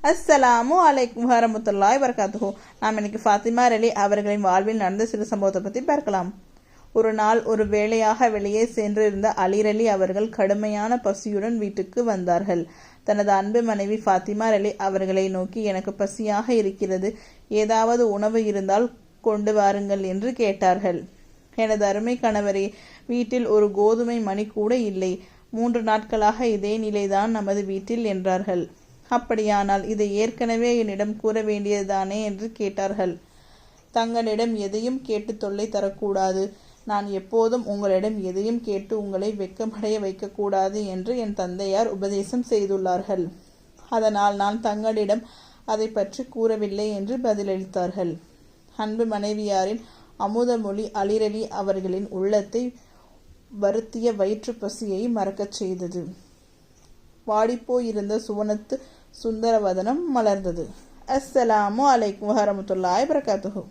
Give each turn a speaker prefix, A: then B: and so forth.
A: அஸ்ஸலாமு அலைக்கும் வரஹ்மத்துல்லாஹி வபரகாத்துஹு. நாம் இன்னைக்கு ஃபாத்திமா அலி அவர்களின் வாழ்வில் நடந்த சிறு சம்பவத்தை பற்றி பார்க்கலாம். ஒரு நாள் ஒரு வேளையாக வெளியே சென்றிருந்த அலி அவர்கள் கடுமையான பசியுடன் வீட்டுக்கு வந்தார்கள். தனது அன்பு மனைவி ஃபாத்திமா அலி அவர்களை நோக்கி, எனக்கு பசியாக இருக்கிறது, ஏதாவது உணவு இருந்தால் கொண்டு வாருங்கள் என்று கேட்டார்கள். எனது அருமை கணவரே, வீட்டில் ஒரு கோதுமை மணி கூட இல்லை. 3 நாட்களாக இதே நிலைதான் நமது வீட்டில் என்றார்கள். அப்படியானால் இதை ஏற்கனவே என்னிடம் கூற வேண்டியதுதானே என்று கேட்டார்கள். தங்களிடம் எதையும் கேட்டு தொல்லை தரக்கூடாது. நான் எப்போதும் உங்களிடம் எதையும் கேட்டு உங்களை வெட்கமடைய வைக்கக்கூடாது என்று என் தந்தையார் உபதேசம் செய்துள்ளார்கள். அதனால் நான் தங்களிடம் அதை பற்றி கூறவில்லை என்று பதிலளித்தார்கள். அன்பு மனைவியாரின் அமுதமொழி அலி அவர்களின் உள்ளத்தை வருத்திய வயிற்று பசியை மறக்கச் செய்தது. வாடிப்போயிருந்த சுவனத்து சுந்தரவதனம் மலர்ந்தது. அஸ்ஸலாமு அலைக்கும் வரஹ்மத்துல்லாஹி வபரகாத்துஹு.